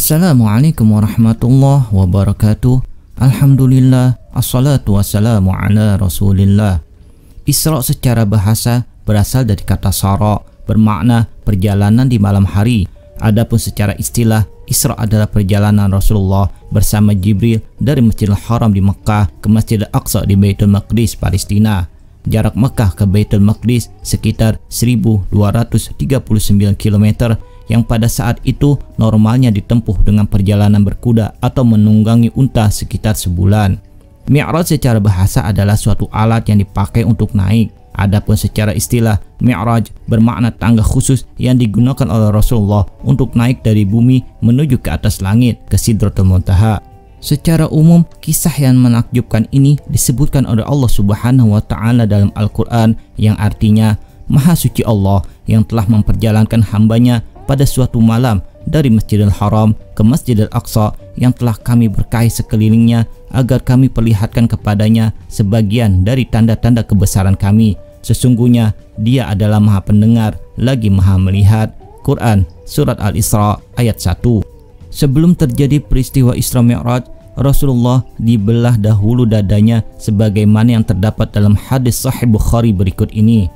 Assalamualaikum warahmatullahi wabarakatuh. Alhamdulillah, assalatu wassalamu ala rasulillah. Isra secara bahasa berasal dari kata sara, bermakna perjalanan di malam hari. Adapun secara istilah, Isra adalah perjalanan Rasulullah bersama Jibril dari Masjidil Haram di Mekah ke Masjidil Aqsa di Baitul Maqdis, Palestina. Jarak Mekah ke Baitul Maqdis sekitar 1239 km yang pada saat itu normalnya ditempuh dengan perjalanan berkuda atau menunggangi unta sekitar sebulan. Mi'raj secara bahasa adalah suatu alat yang dipakai untuk naik. Adapun secara istilah, Mi'raj bermakna tangga khusus yang digunakan oleh Rasulullah untuk naik dari bumi menuju ke atas langit, ke Sidratul Muntaha. Secara umum, kisah yang menakjubkan ini disebutkan oleh Allah Subhanahu wa Ta'ala dalam Al-Quran, yang artinya Maha Suci Allah yang telah memperjalankan hambanya pada suatu malam dari Masjidil Haram ke Masjidil Aqsa yang telah kami berkahi sekelilingnya agar kami perlihatkan kepadanya sebagian dari tanda-tanda kebesaran kami. Sesungguhnya Dia adalah Maha Pendengar lagi Maha Melihat. Quran Surat Al-Isra ayat 1. Sebelum terjadi peristiwa Isra Mi'raj, Rasulullah dibelah dahulu dadanya sebagaimana yang terdapat dalam hadis Sahih Bukhari berikut ini.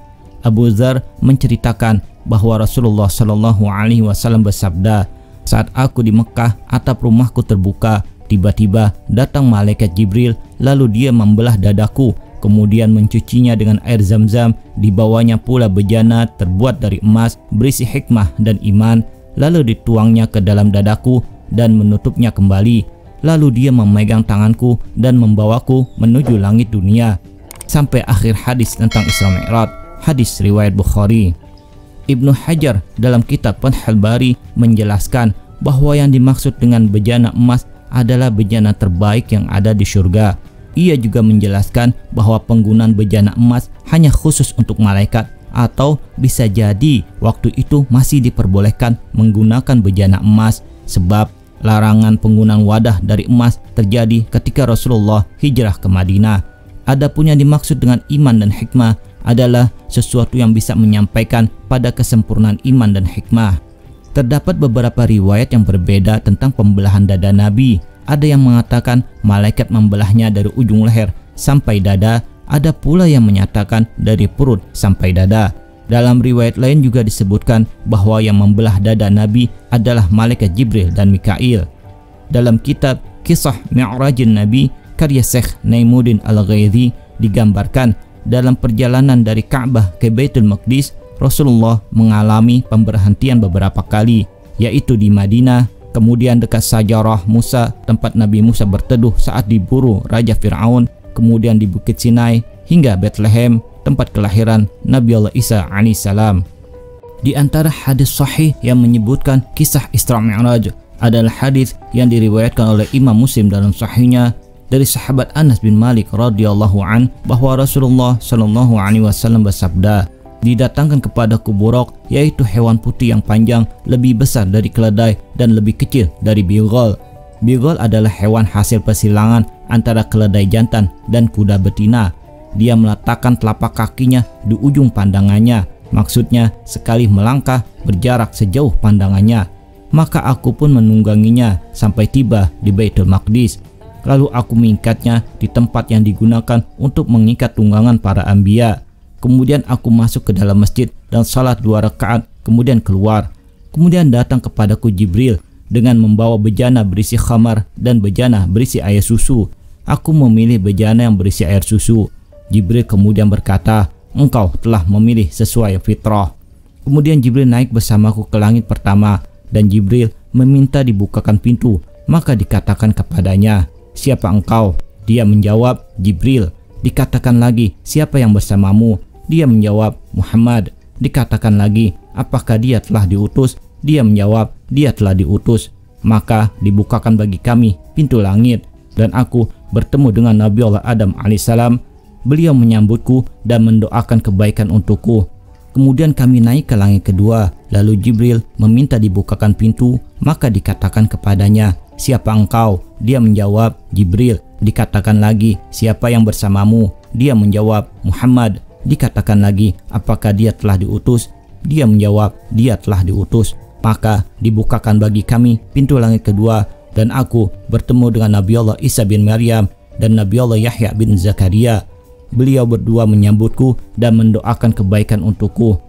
Abu Dzar menceritakan bahwa Rasulullah Shallallahu Alaihi Wasallam bersabda, "Saat aku di Mekah, atap rumahku terbuka. Tiba-tiba datang malaikat Jibril, lalu dia membelah dadaku, kemudian mencucinya dengan air Zam-Zam. Dibawanya pula bejana terbuat dari emas, berisi hikmah dan iman. Lalu dituangnya ke dalam dadaku dan menutupnya kembali. Lalu dia memegang tanganku dan membawaku menuju langit dunia." Sampai akhir hadis tentang Isra Mi'raj. Hadis riwayat Bukhari. Ibnu Hajar dalam kitab Fathul Bari menjelaskan bahwa yang dimaksud dengan bejana emas adalah bejana terbaik yang ada di surga. Ia juga menjelaskan bahwa penggunaan bejana emas hanya khusus untuk malaikat, atau bisa jadi waktu itu masih diperbolehkan menggunakan bejana emas, sebab larangan penggunaan wadah dari emas terjadi ketika Rasulullah hijrah ke Madinah. Adapun yang dimaksud dengan iman dan hikmah adalah sesuatu yang bisa menyampaikan pada kesempurnaan iman dan hikmah. Terdapat beberapa riwayat yang berbeda tentang pembelahan dada Nabi. Ada yang mengatakan malaikat membelahnya dari ujung leher sampai dada, ada pula yang menyatakan dari perut sampai dada. Dalam riwayat lain juga disebutkan bahwa yang membelah dada Nabi adalah malaikat Jibril dan Mikail. Dalam kitab Kisah Mi'rajin Nabi karya Syekh Naimuddin Al-Ghaidhi digambarkan dalam perjalanan dari Ka'bah ke Baitul Maqdis, Rasulullah mengalami pemberhentian beberapa kali, yaitu di Madinah, kemudian dekat Sajarah Musa, tempat Nabi Musa berteduh saat diburu Raja Fir'aun, kemudian di Bukit Sinai, hingga Bethlehem, tempat kelahiran Nabi Allah Isa alaihissalam. Di antara hadis sahih yang menyebutkan kisah Isra Mi'raj adalah hadis yang diriwayatkan oleh Imam Muslim dalam sahihnya dari sahabat Anas bin Malik radhiyallahu an bahwa Rasulullah Shallallahu Alaihi Wasallam bersabda, "Didatangkan kepadaku buraq, yaitu hewan putih yang panjang, lebih besar dari keledai dan lebih kecil dari bighal. Bighal adalah hewan hasil persilangan antara keledai jantan dan kuda betina. Dia meletakkan telapak kakinya di ujung pandangannya, maksudnya sekali melangkah berjarak sejauh pandangannya. Maka aku pun menungganginya sampai tiba di Baitul Maqdis. Lalu aku mengikatnya di tempat yang digunakan untuk mengikat tunggangan para anbiya. Kemudian aku masuk ke dalam masjid dan salat 2 rakaat, kemudian keluar. Kemudian datang kepadaku Jibril dengan membawa bejana berisi khamar dan bejana berisi air susu. Aku memilih bejana yang berisi air susu. Jibril kemudian berkata, 'Engkau telah memilih sesuai fitrah.' Kemudian Jibril naik bersamaku ke langit pertama, dan Jibril meminta dibukakan pintu. Maka dikatakan kepadanya, 'Siapa engkau?' Dia menjawab, 'Jibril.' Dikatakan lagi, 'Siapa yang bersamamu?' Dia menjawab, 'Muhammad.' Dikatakan lagi, 'Apakah dia telah diutus?' Dia menjawab, 'Dia telah diutus.' Maka dibukakan bagi kami pintu langit, dan aku bertemu dengan Nabi Allah Adam alaihissalam. Beliau menyambutku dan mendoakan kebaikan untukku. Kemudian kami naik ke langit kedua, lalu Jibril meminta dibukakan pintu. Maka dikatakan kepadanya, 'Siapa engkau?' Dia menjawab, 'Jibril.' Dikatakan lagi, 'Siapa yang bersamamu?' Dia menjawab, 'Muhammad.' Dikatakan lagi, 'Apakah dia telah diutus?' Dia menjawab, 'Dia telah diutus.' Maka dibukakan bagi kami pintu langit kedua, dan aku bertemu dengan Nabi Allah Isa bin Maryam dan Nabi Allah Yahya bin Zakaria. Beliau berdua menyambutku dan mendoakan kebaikan untukku.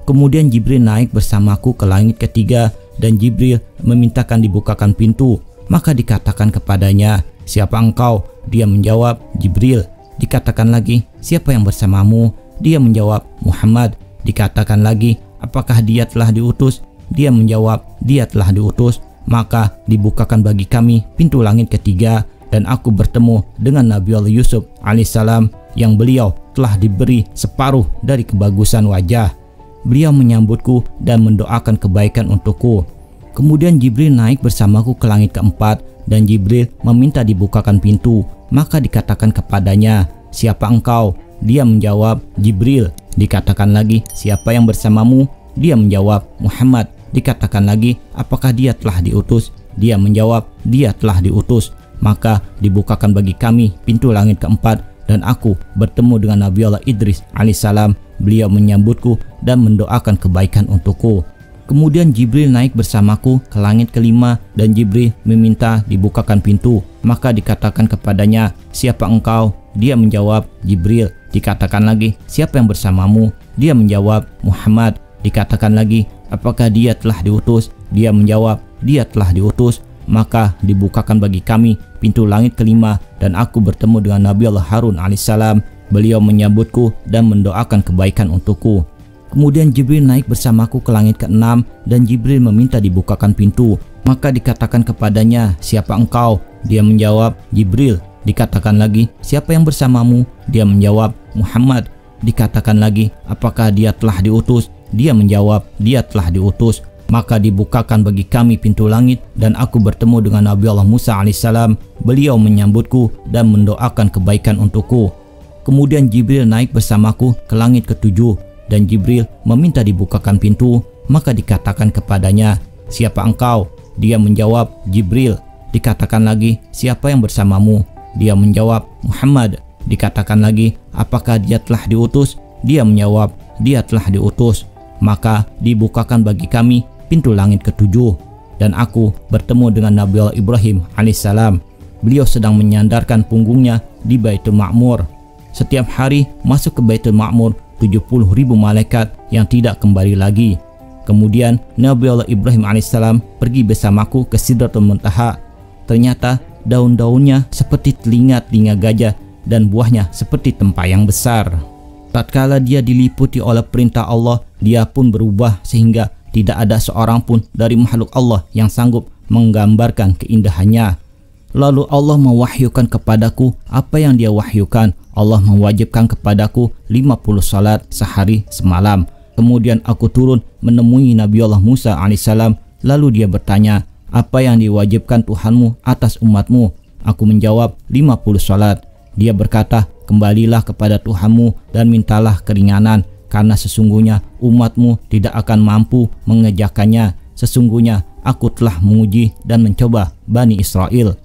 Kemudian Jibril naik bersamaku ke langit ketiga, dan Jibril memintakan dibukakan pintu. Maka dikatakan kepadanya, "Siapa engkau?" Dia menjawab, "Jibril." Dikatakan lagi, "Siapa yang bersamamu?" Dia menjawab, "Muhammad." Dikatakan lagi, "Apakah dia telah diutus?" Dia menjawab, "Dia telah diutus." Maka dibukakan bagi kami pintu langit ketiga, dan aku bertemu dengan Nabi Allah Yusuf alaihissalam, yang beliau telah diberi separuh dari kebagusan wajah. Beliau menyambutku dan mendoakan kebaikan untukku. Kemudian Jibril naik bersamaku ke langit keempat, dan Jibril meminta dibukakan pintu. Maka dikatakan kepadanya, "Siapa engkau?" Dia menjawab, "Jibril." Dikatakan lagi, "Siapa yang bersamamu?" Dia menjawab, "Muhammad." Dikatakan lagi, "Apakah dia telah diutus?" Dia menjawab, "Dia telah diutus." Maka dibukakan bagi kami pintu langit keempat, dan aku bertemu dengan Nabi Allah Idris alaihissalam. Beliau menyambutku dan mendoakan kebaikan untukku. Kemudian Jibril naik bersamaku ke langit kelima, dan Jibril meminta dibukakan pintu. Maka dikatakan kepadanya, "Siapa engkau?" Dia menjawab, "Jibril." Dikatakan lagi, "Siapa yang bersamamu?" Dia menjawab, "Muhammad." Dikatakan lagi, "Apakah dia telah diutus?" Dia menjawab, "Dia telah diutus." Maka dibukakan bagi kami pintu langit kelima, dan aku bertemu dengan Nabi Allah Harun alaihissalam. Beliau menyambutku dan mendoakan kebaikan untukku. Kemudian Jibril naik bersamaku ke langit keenam, dan Jibril meminta dibukakan pintu. Maka dikatakan kepadanya, "Siapa engkau?" Dia menjawab, "Jibril." Dikatakan lagi, "Siapa yang bersamamu?" Dia menjawab, "Muhammad." Dikatakan lagi, "Apakah dia telah diutus?" Dia menjawab, "Dia telah diutus." Maka dibukakan bagi kami pintu langit, dan aku bertemu dengan Nabi Allah Musa alaihissalam. Beliau menyambutku dan mendoakan kebaikan untukku. Kemudian Jibril naik bersamaku ke langit ketujuh, dan Jibril meminta dibukakan pintu. Maka dikatakan kepadanya, "Siapa engkau?" Dia menjawab, "Jibril." Dikatakan lagi, "Siapa yang bersamamu?" Dia menjawab, "Muhammad." Dikatakan lagi, "Apakah dia telah diutus?" Dia menjawab, "Dia telah diutus." Maka dibukakan bagi kami pintu langit ketujuh, dan aku bertemu dengan Nabi Allah Ibrahim alaihissalam. Beliau sedang menyandarkan punggungnya di Baitul Ma'mur. Setiap hari masuk ke Baitul Ma'mur 70.000 malaikat yang tidak kembali lagi. Kemudian Nabi Allah Ibrahim alaihissalam pergi bersamaku ke Sidratul Muntaha. Ternyata daun-daunnya seperti telinga-telinga gajah, dan buahnya seperti tempayang besar. Tatkala dia diliputi oleh perintah Allah, dia pun berubah sehingga tidak ada seorang pun dari makhluk Allah yang sanggup menggambarkan keindahannya. Lalu Allah mewahyukan kepadaku apa yang dia wahyukan. Allah mewajibkan kepadaku 50 salat sehari semalam. Kemudian aku turun menemui Nabi Allah Musa alaihissalam. Lalu dia bertanya, "Apa yang diwajibkan Tuhanmu atas umatmu?" Aku menjawab, 50 salat. Dia berkata, "Kembalilah kepada Tuhanmu dan mintalah keringanan, karena sesungguhnya umatmu tidak akan mampu mengerjakannya. Sesungguhnya aku telah menguji dan mencoba Bani Israel."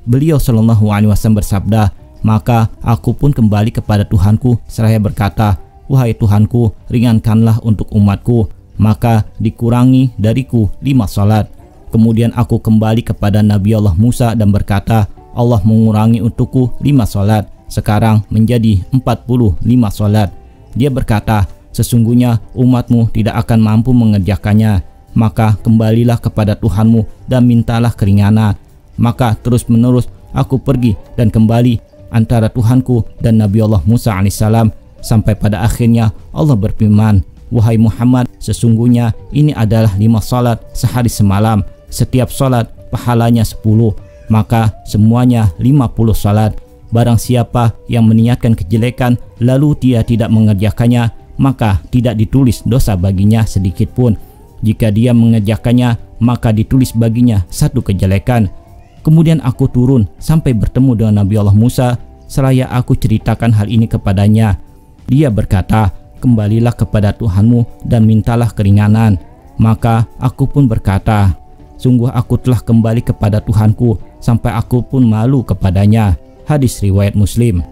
Beliau sallallahu alaihi wasallam bersabda, "Maka aku pun kembali kepada Tuhanku seraya berkata, 'Wahai Tuhanku, ringankanlah untuk umatku.' Maka dikurangi dariku 5 salat. Kemudian aku kembali kepada Nabi Allah Musa dan berkata, 'Allah mengurangi untukku 5 salat. Sekarang menjadi 45 salat.' Dia berkata, 'Sesungguhnya umatmu tidak akan mampu mengerjakannya. Maka kembalilah kepada Tuhanmu dan mintalah keringanan.' Maka terus menerus aku pergi dan kembali antara Tuhanku dan Nabi Allah Musa alaihissalam, sampai pada akhirnya Allah berfirman, 'Wahai Muhammad, sesungguhnya ini adalah 5 salat sehari semalam. Setiap salat pahalanya 10, maka semuanya 50 salat. Barang siapa yang meniatkan kejelekan lalu dia tidak mengerjakannya, maka tidak ditulis dosa baginya sedikit pun. Jika dia mengerjakannya, maka ditulis baginya 1 kejelekan.' Kemudian aku turun sampai bertemu dengan Nabi Allah Musa, seraya aku ceritakan hal ini kepadanya. Dia berkata, 'Kembalilah kepada Tuhanmu dan mintalah keringanan.' Maka aku pun berkata, 'Sungguh aku telah kembali kepada Tuhanku sampai aku pun malu kepadanya.'" Hadis riwayat Muslim.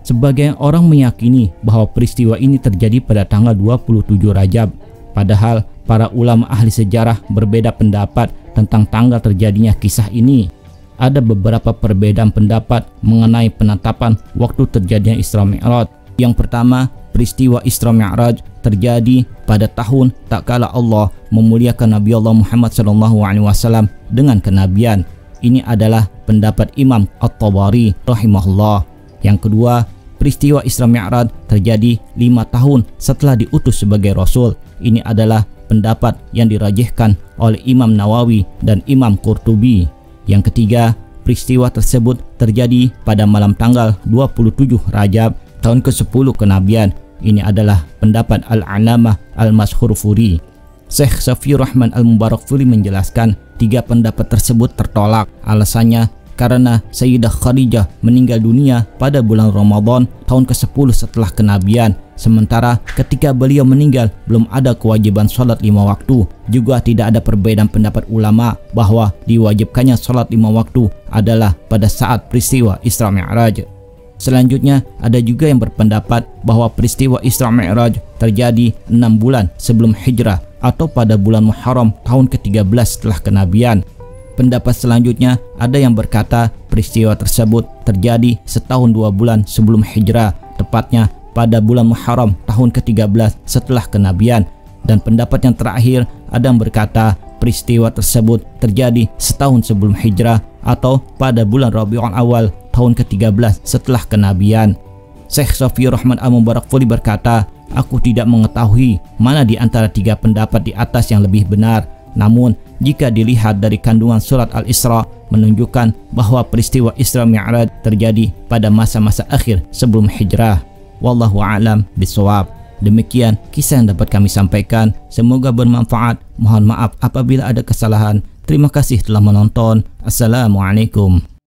Sebagian orang meyakini bahwa peristiwa ini terjadi pada tanggal 27 Rajab, padahal Para ulama ahli sejarah berbeda pendapat tentang tanggal terjadinya kisah ini. Ada beberapa perbedaan pendapat mengenai penetapan waktu terjadinya Isra Mi'raj. Yang pertama, peristiwa Isra Mi'raj terjadi pada tahun tak kala Allah memuliakan Nabi Allah Muhammad SAW dengan kenabian. Ini adalah pendapat Imam At-Tabari rahimahullah. Yang kedua, peristiwa Isra Mi'raj terjadi 5 tahun setelah diutus sebagai Rasul. Ini adalah pendapat yang dirajihkan oleh Imam Nawawi dan Imam Qurtubi. Yang ketiga, peristiwa tersebut terjadi pada malam tanggal 27 Rajab tahun ke-10 kenabian. Ini adalah pendapat Al-Alamah Al-Mashhurfuri. Syekh Safiyur Rahman Al-Mubarakfuri menjelaskan 3 pendapat tersebut tertolak. Alasannya karena Sayyidah Khadijah meninggal dunia pada bulan Ramadan tahun ke-10 setelah kenabian. Sementara ketika beliau meninggal belum ada kewajiban sholat 5 waktu. Juga tidak ada perbedaan pendapat ulama bahwa diwajibkannya sholat 5 waktu adalah pada saat peristiwa Isra Mi'raj. Selanjutnya ada juga yang berpendapat bahwa peristiwa Isra Mi'raj terjadi 6 bulan sebelum hijrah atau pada bulan Muharram tahun ke-13 setelah kenabian. Pendapat selanjutnya ada yang berkata peristiwa tersebut terjadi setahun 2 bulan sebelum hijrah, tepatnya pada bulan Muharram tahun ke-13 setelah kenabian. Dan pendapat yang terakhir ada yang berkata peristiwa tersebut terjadi setahun sebelum hijrah atau pada bulan Rabiul Awal tahun ke-13 setelah kenabian. Syekh Safiyur Rahman Al-Mubarakfuri berkata, "Aku tidak mengetahui mana di antara 3 pendapat di atas yang lebih benar. Namun, jika dilihat dari kandungan surat Al-Isra menunjukkan bahwa peristiwa Isra Mi'raj terjadi pada masa-masa akhir sebelum hijrah. Wallahu a'lam bishawab." Demikian kisah yang dapat kami sampaikan. Semoga bermanfaat. Mohon maaf apabila ada kesalahan. Terima kasih telah menonton. Assalamualaikum.